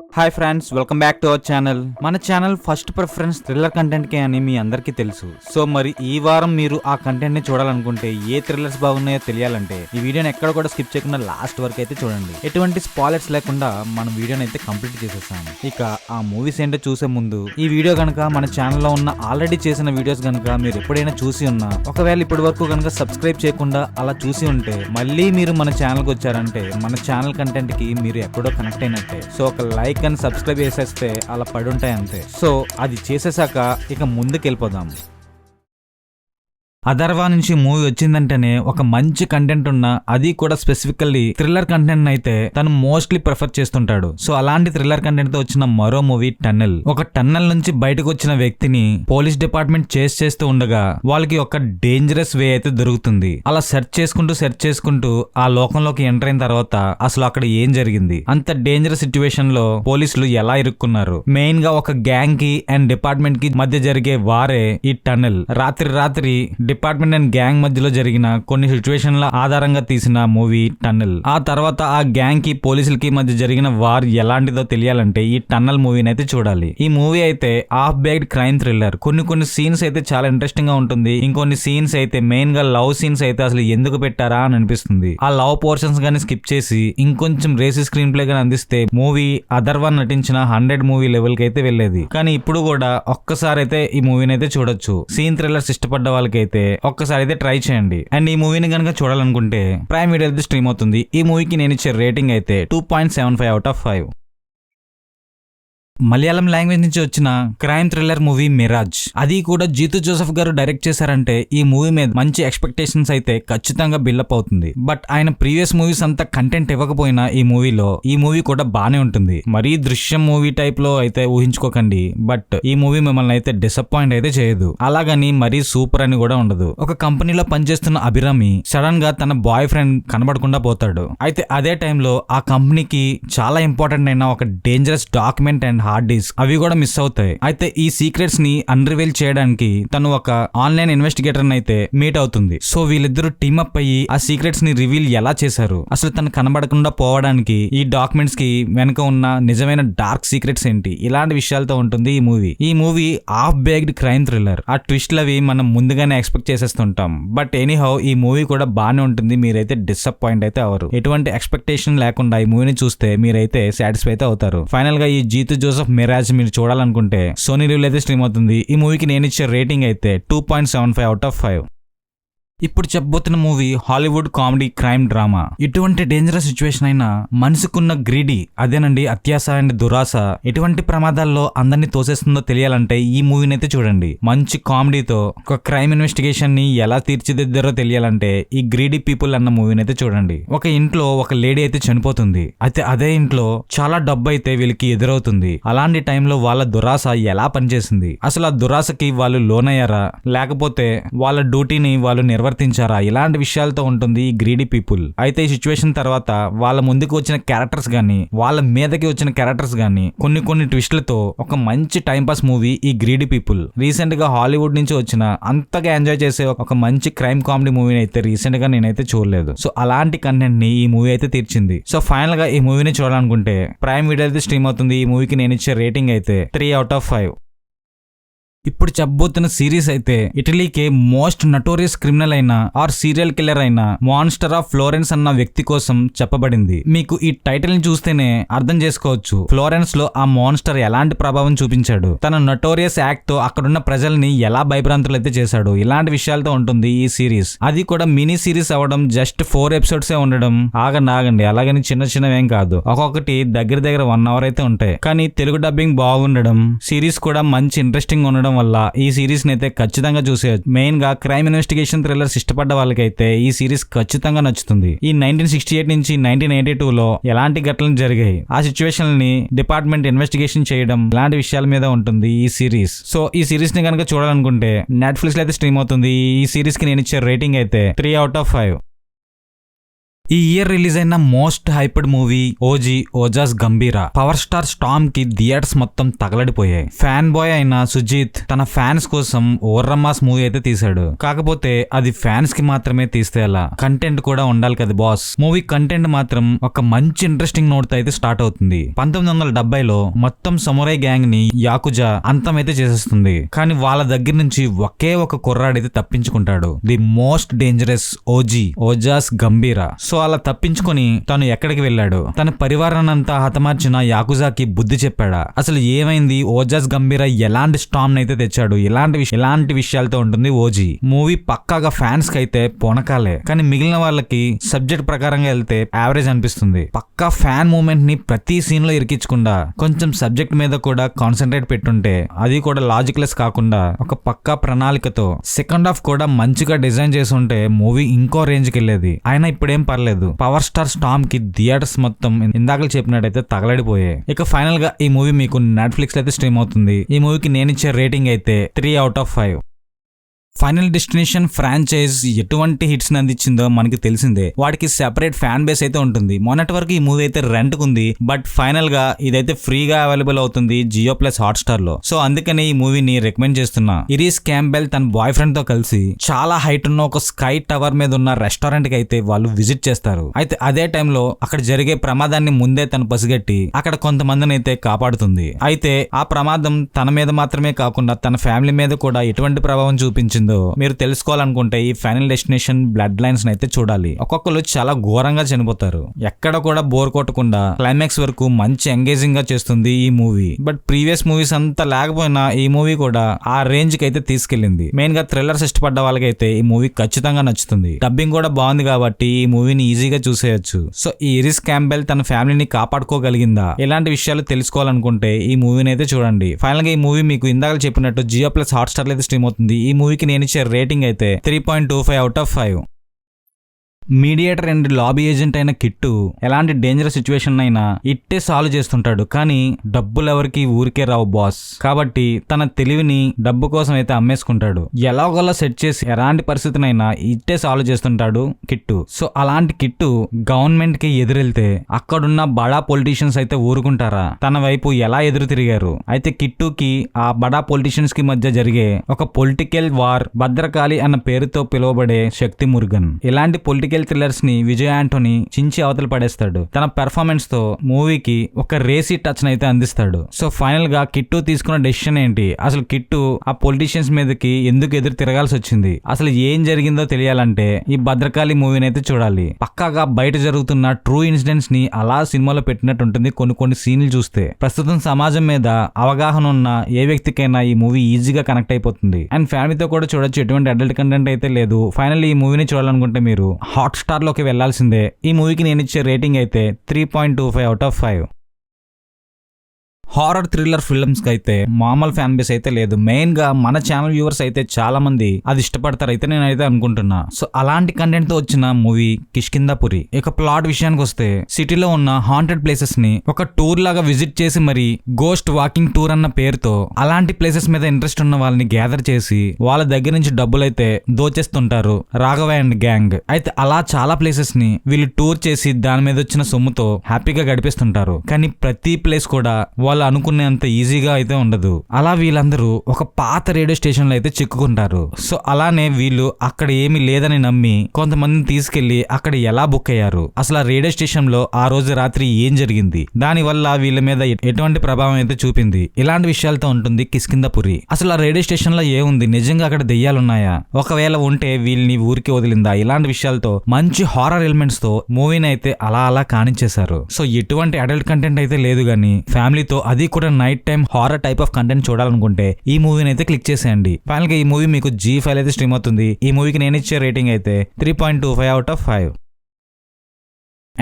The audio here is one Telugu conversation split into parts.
Hi friends, welcome back to our channel. మన channel first preference thriller content కి అని మీ అందరికీ తెలుసు. సో మరి ఈ వారం మీరు ఆ కంటెంట్ ని చూడాలనుకుంటే, ఏ థ్రిల్లర్స్ బాగున్నాయో తెలియాలంటే ఈ వీడియోని ఎక్కడ కూడా స్కిప్ చేయకుండా లాస్ట్ వరకు అయితే చూడండి. ఎటువంటి స్పాయిలర్స్ లేకుండా మన వీడియోని అయితే కంప్లీట్ చేసేసాము. ఇక ఆ మూవీస్ ఏంటో చూసే ముందు ఈ వీడియో కనుక మన ఛానల్లో ఉన్న ఆల్రెడీ చేసిన వీడియోస్ కనుక మీరు ఎప్పుడైనా చూసి ఉన్నా, ఒకవేళ ఇప్పటి వరకు కనుక సబ్స్క్రైబ్ చేయకుండా అలా చూసి ఉంటే, మళ్ళీ మీరు మన ఛానల్కి వచ్చారంటే మన ఛానల్ కంటెంట్ కి మీరు ఎక్కడో కనెక్ట్ అయినట్టే. సో ఒక లైక్ అని సబ్స్క్రైబ్ చేసేస్తే అలా పడి ఉంటాయి అంతే. సో అది చేసేసాక ఇక ముందుకు వెళ్ళిపోదాం. అథర్వా నుంచి మూవీ వచ్చిందంటేనే ఒక మంచి కంటెంట్ ఉన్న, అది కూడా స్పెసిఫికల్లీ థ్రిల్లర్ కంటెంట్ అయితే తను మోస్ట్లీ ప్రిఫర్ చేస్తుంటాడు. సో అలాంటి థ్రిల్లర్ కంటెంట్ తో వచ్చిన మరో మూవీ టన్నెల్. ఒక టన్నెల్ నుంచి బయటకు వచ్చిన వ్యక్తిని పోలీస్ డిపార్ట్మెంట్ చేస్తూ ఉండగా వాళ్ళకి ఒక డేంజరస్ వే అయితే దొరుకుతుంది. అలా సెర్చ్ చేసుకుంటూ ఆ లోకంలోకి ఎంటర్ అయిన తర్వాత అసలు అక్కడ ఏం జరిగింది, అంత డేంజరస్ సిచ్యువేషన్ లో పోలీసులు ఎలా ఇరుక్కున్నారు, మెయిన్ గా ఒక గ్యాంగ్ కి అండ్ డిపార్ట్మెంట్ కి మధ్య జరిగే వారే ఈ టన్నెల్. రాత్రి డిపార్ట్మెంట్ అండ్ గ్యాంగ్ మధ్యలో జరిగిన కొన్ని సిచ్యువేషన్ల ఆధారంగా తీసిన మూవీ టన్నెల్. ఆ తర్వాత ఆ గ్యాంగ్ కి పోలీసులకి మధ్య జరిగిన వార్ ఎలాంటిదో తెలియాలంటే ఈ టన్నెల్ మూవీని అయితే చూడాలి. ఈ మూవీ అయితే హాఫ్ బేక్డ్ క్రైమ్ థ్రిల్లర్. కొన్ని సీన్స్ అయితే చాలా ఇంట్రెస్టింగ్ గా ఉంటుంది. ఇంకొన్ని సీన్స్ అయితే మెయిన్ గా లవ్ సీన్స్ అయితే అసలు ఎందుకు పెట్టారా అని అనిపిస్తుంది. ఆ లవ్ పోర్షన్స్ గానీ స్కిప్ చేసి ఇంకొంచెం రేసి స్క్రీన్ ప్లే గానీ అందిస్తే మూవీ అథర్వా నటించిన 100 మూవీ లెవెల్ కి అయితే వెళ్లేది. కానీ ఇప్పుడు కూడా ఒక్కసారి అయితే ఈ మూవీని అయితే చూడొచ్చు. సీన్ థ్రిల్లర్స్ ఇష్టపడ్డ వాళ్ళకైతే ఒక్కసారి అయితే ట్రై చేయండి. అండ్ ఈ మూవీని కనుక చూడాలనుకుంటే ప్రైమ్ వీడియో అయితే స్ట్రీమ్ అవుతుంది. ఈ మూవీకి నేను ఇచ్చే రేటింగ్ అయితే 2.75/5. మలయాళం లాంగ్వేజ్ నుంచి వచ్చిన క్రైమ్ థ్రిల్లర్ మూవీ మిరాజ్. అది కూడా జీతు జోసెఫ్ గారు డైరెక్ట్ చేశారంటే ఈ మూవీ మీద మంచి ఎక్స్పెక్టేషన్స్ అయితే ఖచ్చితంగా బిల్డప్ అవుతుంది. బట్ ఆయన ప్రీవియస్ మూవీస్ అంతా కంటెంట్ ఇవ్వకపోయినా ఈ మూవీ కూడా బానే ఉంటుంది. మరీ దృశ్యం మూవీ టైప్ లో అయితే ఊహించుకోకండి. బట్ ఈ మూవీ మిమ్మల్ని అయితే డిసప్పాయింట్ అయితే చేయదు. అలాగని మరీ సూపర్ అని కూడా ఉండదు. ఒక కంపెనీలో పనిచేస్తున్న అభిరామి సడన్ గా తన బాయ్ ఫ్రెండ్ కనబడకుండా పోతాడు. అయితే అదే టైంలో ఆ కంపెనీకి చాలా ఇంపార్టెంట్ అయిన ఒక dangerous document and hard disk అవి కూడా మిస్ అవుతాయి. అయితే ఈ సీక్రెట్స్ ని అన్రివీల్ చేయడానికి తను ఒక ఆన్లైన్ ఇన్వెస్టిగేటర్ అయితే మీట్ అవుతుంది. సో వీళ్ళిద్దరూ టీమప్ అయ్యి ఆ సీక్రెట్స్ ని రివీల్ ఎలా చేశారు, అసలు తను కనబడకుండా పోవడానికి ఈ డాక్యుమెంట్స్ కి వెనక ఉన్న నిజమైన డార్క్ సీక్రెట్స్ ఏంటి, ఇలాంటి విషయాలతో ఉంటుంది ఈ movie half baked crime thriller. ఆ ట్విస్ట్లు అవి మనం ముందుగానే ఎక్స్పెక్ట్ చేసేస్తుంటాం. బట్ ఎనీహౌ ఈ మూవీ కూడా బాగానే ఉంటుంది. మీరైతే డిసప్పాయింట్ అయితే అవరు. ఎటువంటి ఎక్స్పెక్టేషన్ లేకుండా ఈ మూవీని చూస్తే మీరైతే సాటిస్ఫై అయితే అవుతారు. ఫైనల్ గా ఈ జీతు జోసెఫ్ మిరాజ్ మీరు చూడాలనుకుంటే సోనీ లీవ్ అయితే స్ట్రీమ్ అవుతుంది. ఈ మూవీకి నేను ఇచ్చే రేటింగ్ అయితే 2.75/5. ఇప్పుడు చెప్పబోతున్న movie Hollywood comedy crime drama. ఎటువంటి డేంజరస్ సిచ్యువేషన్ అయినా మనసుకున్న గ్రీడీ, అదేనండి అత్యాశ అండ్ దురాశ, ఎటువంటి ప్రమాదాల్లో అందరినీ తోసేస్తుందో తెలియాలంటే ఈ మూవీని అయితే చూడండి. మంచి కామెడీతో ఒక క్రైమ్ ఇన్వెస్టిగేషన్ ని ఎలా తీర్చిదిద్దారో తెలియాలంటే ఈ గ్రీడీ పీపుల్ అన్న మూవీని అయితే చూడండి. ఒక ఇంట్లో ఒక లేడీ అయితే చనిపోతుంది. అయితే అదే ఇంట్లో చాలా డబ్బు అయితే వీళ్ళకి ఎదురవుతుంది. అలాంటి టైంలో వాళ్ళ దురాశ ఎలా పనిచేసింది, అసలు ఆ దురాశకి వాళ్ళు లోనయ్యారా లేకపోతే వాళ్ళ డ్యూటీని వాళ్ళు నిర్వర్తించారా, ఇలాంటి విషయాలతో ఉంటుంది ఈ గ్రీడీ పీపుల్. అయితే ఈ సిచ్యువేషన్ తర్వాత వాళ్ళ ముందుకు వచ్చిన క్యారెక్టర్స్ గానీ వాళ్ళ మీదకి వచ్చిన క్యారెక్టర్స్ గానీ కొన్ని ట్విస్ట్లతో ఒక మంచి టైం పాస్ మూవీ ఈ గ్రీడీ పీపుల్. రీసెంట్ గా హాలీవుడ్ నుంచి వచ్చిన అంతగా ఎంజాయ్ చేసే ఒక మంచి క్రైమ్ కామెడీ మూవీని అయితే రీసెంట్ గా నేనైతే చూడలేదు. సో అలాంటి కంటెంట్ ని ఈ మూవీ అయితే తీర్చింది. సో ఫైనల్ గా ఈ మూవీని చూడాలనుకుంటే ప్రైమ్ వీడియో అయితే స్ట్రీమ్ అవుతుంది. ఈ మూవీకి నేను ఇచ్చే రేటింగ్ అయితే 3/5. ఇప్పుడు చెప్పబోతున్న సిరీస్ అయితే ఇటలీకే మోస్ట్ నటోరియస్ క్రిమినల్ అయిన ఆర్ సీరియల్ కిల్లర్ అయిన మాన్స్టర్ ఆఫ్ ఫ్లోరెన్స్ అన్న వ్యక్తి కోసం చెప్పబడింది. మీకు ఈ టైటిల్ ని చూస్తేనే అర్థం చేసుకోవచ్చు ఫ్లోరెన్స్ లో ఆ మాన్స్టర్ ఎలాంటి ప్రభావం చూపించాడు, తన నటోరియస్ యాక్ట్ తో అక్కడున్న ప్రజల్ని ఎలా భయభ్రాంతులు అయితే చేశాడు, ఇలాంటి విషయాలతో ఉంటుంది ఈ సిరీస్. అది కూడా మినీ సిరీస్ అవ్వడం, జస్ట్ 4 ఎపిసోడ్సే ఉండడం. ఆగండి అలాగని చిన్నవేం కాదు, ఒక్కొక్కటి దగ్గర 1 అవర్ అయితే ఉంటాయి. కానీ తెలుగు డబ్బింగ్ బాగుండడం, సిరీస్ కూడా మంచి ఇంట్రెస్టింగ్ ఉండడం వల్ల ఈ సిరీస్ ని అయితే ఖచ్చితంగా చూసేయచ్చు. మెయిన్ గా క్రైమ్ ఇన్వెస్టిగేషన్ థ్రిల్లర్స్ ఇష్టపడ్డ వాళ్ళకైతే ఈ సిరీస్ ఖచ్చితంగా నచ్చుతుంది. ఈ 1968 నుంచి 1982లో ఎలాంటి ఘటనలు జరిగాయి, ఆ సిచ్యువేషన్ ని డిపార్ట్మెంట్ ఇన్వెస్టిగేషన్ చేయడం, ఇలాంటి విషయాల మీద ఉంటుంది ఈ సిరీస్. సో ఈ సిరీస్ ని కనుక చూడాలనుకుంటే నెట్ఫ్లిక్స్ లో అయితే స్ట్రీమ్ అవుతుంది. ఈ సిరీస్ కి నేను ఇచ్చే రేటింగ్ అయితే 3/5. ఈ ఇయర్ రిలీజ్ అయిన most hyped movie OG Ojas Gambhira. Power star storm కి థియేటర్స్ మొత్తం తగలడిపోయాయి. ఫ్యాన్ బాయ్ అయిన సుజీత్ తన ఫ్యాన్స్ కోసం ఓర్రమాస్ మూవీ అయితే తీశాడు. కాకపోతే అది ఫ్యాన్స్ కి మాత్రమే తీస్తే అలా కంటెంట్ కూడా ఉండాలి కదా బాస్. మూవీ కంటెంట్ మాత్రం ఒక మంచి ఇంట్రెస్టింగ్ నోట్ తో అయితే స్టార్ట్ అవుతుంది. 1970లో మొత్తం సమురై గ్యాంగ్ ని యాకుజా అంతమైతే చేసేస్తుంది. కానీ వాళ్ళ దగ్గర నుంచి ఒకే ఒక కుర్రాడైతే తప్పించుకుంటాడు. The most dangerous OG Ojas Gambhira. So అలా తప్పించుకొని తను ఎక్కడికి వెళ్ళాడు, తన పరివారాన్నంతా హతమార్చిన యాకుజాకి బుద్ధి చెప్పాడా, అసలు ఏమైంది, ఓజాస్ గంభీరా ఎలాంటి స్టామ్ అయితే తెచ్చాడు, ఎలాంటి విషయాలతో ఉంటుంది ఓజీ. మూవీ పక్కాగా ఫ్యాన్స్ కి అయితే పొనకాలే, కానీ మిగిలిన వాళ్ళకి సబ్జెక్ట్ ప్రకారంగా వెళ్తే యావరేజ్ అనిపిస్తుంది. పక్కా ఫ్యాన్ మూమెంట్ ని ప్రతి సీన్ లో ఇరికించకుండా కొంచెం సబ్జెక్ట్ మీద కూడా కాన్సన్ట్రేట్ పెట్టుంటే, అది కూడా లాజిక్ లెస్ కాకుండా ఒక పక్కా ప్రణాళికతో సెకండ్ హాఫ్ కూడా మంచిగా డిజైన్ చేసి ఉంటే మూవీ ఇంకో రేంజ్ కి వెళ్ళేది. అయినా ఇప్పుడేం పర్లేదు. పవర్ స్టార్ స్టామ్ కి థియేటర్స్ మొత్తం ఇందాక చెప్పినట్టయితే తగలడిపోయాయి. ఇక ఫైనల్ గా ఈ మూవీ మీకు నెట్ఫ్లిక్స్ అయితే స్ట్రీమ్ అవుతుంది. ఈ మూవీకి నేను ఇచ్చే రేటింగ్ అయితే 3/5. ఫైనల్ డెస్టినేషన్ ఫ్రాంచైజ్ ఎటువంటి హిట్స్ అందించిందో మనకి తెలిసిందే. వాడికి సెపరేట్ ఫ్యాన్ బేస్ అయితే ఉంటుంది. మొన్నటి వరకు ఈ మూవీ అయితే రెంట్ కుంది, బట్ ఫైనల్ గా ఇదైతే ఫ్రీగా అవైలబుల్ అవుతుంది జియో ప్లస్ హాట్స్టార్ లో. సో అందుకని ఈ మూవీని రికమెండ్ చేస్తున్నా. ఇరీస్ క్యాంబెల్ తన బాయ్ ఫ్రెండ్ తో కలిసి చాలా హైట్ ఉన్న ఒక స్కై టవర్ మీద ఉన్న రెస్టారెంట్ కి అయితే వాళ్ళు విజిట్ చేస్తారు. అయితే అదే టైంలో అక్కడ జరిగే ప్రమాదాన్ని ముందే తను పసిగట్టి అక్కడ కొంతమందిని అయితే కాపాడుతుంది. అయితే ఆ ప్రమాదం తన మీద మాత్రమే కాకుండా తన ఫ్యామిలీ మీద కూడా ఎటువంటి ప్రభావం చూపించింది మీరు తెలుసుకోవాలనుకుంటే ఈ ఫైనల్ డెస్టినేషన్ బ్లడ్ లైన్స్ అయితే చూడాలి. ఒక్కొక్కరు చాలా ఘోరంగా చనిపోతారు. ఎక్కడ కూడా బోర్ కొట్టకుండా క్లైమాక్స్ వరకు మంచి ఎంగేజింగ్ గా చేస్తుంది ఈ మూవీ. బట్ ప్రీవియస్ మూవీస్ అంతా లేకపోయినా ఈ మూవీ కూడా ఆ రేంజ్ కి అయితే తీసుకెళ్లింది. మెయిన్ గా థ్రిల్లర్స్ ఇష్టపడ్డ వాళ్ళకైతే ఈ మూవీ ఖచ్చితంగా నచ్చుతుంది. డబ్బింగ్ కూడా బాగుంది కాబట్టి ఈ మూవీని ఈజీగా చూసేయచ్చు. సో ఈ ఇరీస్ క్యాంబెల్ తన ఫ్యామిలీని కాపాడుకోగలిగిందా, ఇలాంటి విషయాలు తెలుసుకోవాలనుకుంటే ఈ మూవీని అయితే చూడండి. ఫైనల్ గా ఈ మూవీ మీకు ఇందాక చెప్పినట్టు జియో ప్లస్ హాట్స్టార్ అయితే స్ట్రీమ్ అవుతుంది. ఈ మూవీకి నేను ఇచ్చే రేటింగ్ అయితే 3.25/5. మీడియేటర్ అండ్ లాబీ ఏజెంట్ అయిన కిట్టు ఎలాంటి డేంజరస్ సిచ్యువేషన్ అయినా ఇట్టే సాల్వ్ చేస్తుంటాడు. కానీ డబ్బులు ఎవరికి ఊరికే రావు బాస్. కాబట్టి తన తెలివిని డబ్బు కోసం అయితే అమ్మేసుకుంటాడు. ఎలాగోలా సెట్ చేసి ఎలాంటి పరిస్థితినైనా ఇట్టే సాల్వ్ చేస్తుంటాడు కిట్టు. సో అలాంటి కిట్టు గవర్నమెంట్ కి ఎదురెళ్తే అక్కడున్న బడా పొలిటీషియన్స్ అయితే ఊరుకుంటారా, తన వైపు ఎలా ఎదురు తిరిగారు. అయితే కిట్టుకి ఆ బడా పొలిటీషియన్స్ కి మధ్య జరిగే ఒక పొలిటికల్ వార్ భద్రకాళి అన్న పేరుతో పిలువబడే శక్తి మురుగన్ ఇలాంటి పొలిటికల్ థ్రిల్లర్స్ ని విజయ్ ఆంటోనీ చించి అవతల పడేస్తాడు. తన పెర్ఫార్మెన్స్ తో మూవీకి ఒక రేసీ టచ్ అయితే అందిస్తాడు. సో ఫైనల్ గా కిట్టు తీసుకున్న డెసిషన్ ఏంటి, అసలు కిట్టు ఆ పొలిటీషియన్స్ మీదకి ఎందుకు ఎదురు తిరగాల్సి వచ్చింది, అసలు ఏం జరిగిందో తెలియాలంటే ఈ భద్రకాళి మూవీని అయితే చూడాలి. పక్కాగా బయట జరుగుతున్న ట్రూ ఇన్సిడెంట్స్ ని అలా సినిమాలో పెట్టినట్టు ఉంటుంది. కొన్ని సీన్లు చూస్తే ప్రస్తుతం సమాజం మీద అవగాహన ఉన్న ఏ వ్యక్తికైనా ఈ మూవీ ఈజీగా కనెక్ట్ అయిపోతుంది. అండ్ ఫ్యామిలీతో కూడా చూడొచ్చు. ఎటువంటి అడల్ట్ కంటెంట్ అయితే లేదు. ఫైనల్ ఈ మూవీని చూడాలనుకుంటే మీరు హాట్స్టార్ లోకి వెళ్లాల్సిందే. ఈ మూవీకి నేను ఇచ్చే రేటింగ్ అయితే 3.25/5. హారర్ థ్రిల్లర్ ఫిల్మ్స్ కి అయితే మామూలు ఫ్యాన్ బేస్ అయితే లేదు. మెయిన్ గా మన ఛానల్ వ్యూవర్స్ అయితే చాలా మంది అది ఇష్టపడతారు అయితే నేనైతే అనుకుంటున్నా. సో అలాంటి కంటెంట్ తో వచ్చిన మూవీ కిష్కింధాపురి. ఇక ప్లాట్ విషయానికి వస్తే సిటీలో ఉన్న హాంటెడ్ ప్లేసెస్ ని ఒక టూర్ లాగా విజిట్ చేసి మరి గోస్ట్ వాకింగ్ టూర్ అన్న పేరుతో అలాంటి ప్లేసెస్ మీద ఇంట్రెస్ట్ ఉన్న వాళ్ళని గ్యాదర్ చేసి వాళ్ళ దగ్గర నుంచి డబ్బులు అయితే దోచేస్తుంటారు రాఘవ అండ్ గ్యాంగ్. అయితే అలా చాలా ప్లేసెస్ ని వీళ్ళు టూర్ చేసి దాని మీద వచ్చిన సొమ్ముతో హ్యాపీగా గడిపిస్తుంటారు. కానీ ప్రతి ప్లేస్ కూడా వాళ్ళు అనుకునేంత ఈజీగా అయితే ఉండదు. అలా వీళ్ళందరూ ఒక పాత రేడియో స్టేషన్ లో అయితే చిక్కుకుంటారు. సో అలానే వీళ్ళు అక్కడ ఏమీ లేదని నమ్మి కొంతమందిని తీసుకెళ్లి అక్కడ ఎలా బుక్ అయ్యారు, అసలు ఆ రేడియో స్టేషన్ లో ఆ రోజు రాత్రి ఏం జరిగింది, దాని వల్ల వీళ్ళ మీద ఎటువంటి ప్రభావం అయితే చూపింది, ఇలాంటి విషయాలతో ఉంటుంది కిష్కింధాపురి. అసలు ఆ రేడియో స్టేషన్ లో ఏముంది, నిజంగా అక్కడ దెయ్యాలున్నాయా, ఒకవేళ ఉంటే వీళ్ళని ఊరికి వదిలిందా, ఇలాంటి విషయాలతో మంచి హారర్ ఎలిమెంట్స్ తో మూవీని అయితే అలా కానించేశారు. సో ఎటువంటి అడల్ట్ కంటెంట్ అయితే లేదు. కానీ ఫ్యామిలీతో అది కూడా night time horror type of content చూడాలనుకుంటే ఈ మూవీని అయితే క్లిక్ చేసేయండి. ఫైనల్ గా ఈ మూవీ మీకు G5 అయితే స్ట్రీమ్ అవుతుంది. ఈ మూవీకి నేను ఇచ్చే రేటింగ్ అయితే 3.25/5.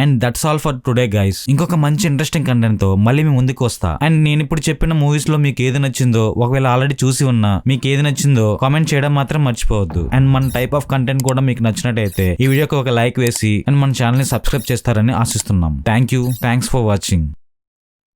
And that's all for today guys. ఇంకొక మంచి ఇంట్రెస్టింగ్ కంటెంట్ తో మళ్ళీ మీ ముందుకు వస్తా. అండ్ నేను ఇప్పుడు చెప్పిన మూవీస్ లో మీకు ఏది నచ్చిందో, ఒకవేళ ఆల్రెడీ చూసి ఉన్నా మీకు ఏది నచ్చిందో కామెంట్ చేయడం మాత్రం మర్చిపోవద్దు. అండ్ మన టైప్ ఆఫ్ కంటెంట్ కూడా మీకు నచ్చినట్టయితే ఈ వీడియోకి ఒక లైక్ వేసి అండ్ మన ఛానల్ ని సబ్స్క్రైబ్ చేస్తారని ఆశిస్తున్నాం. Thanks for watching.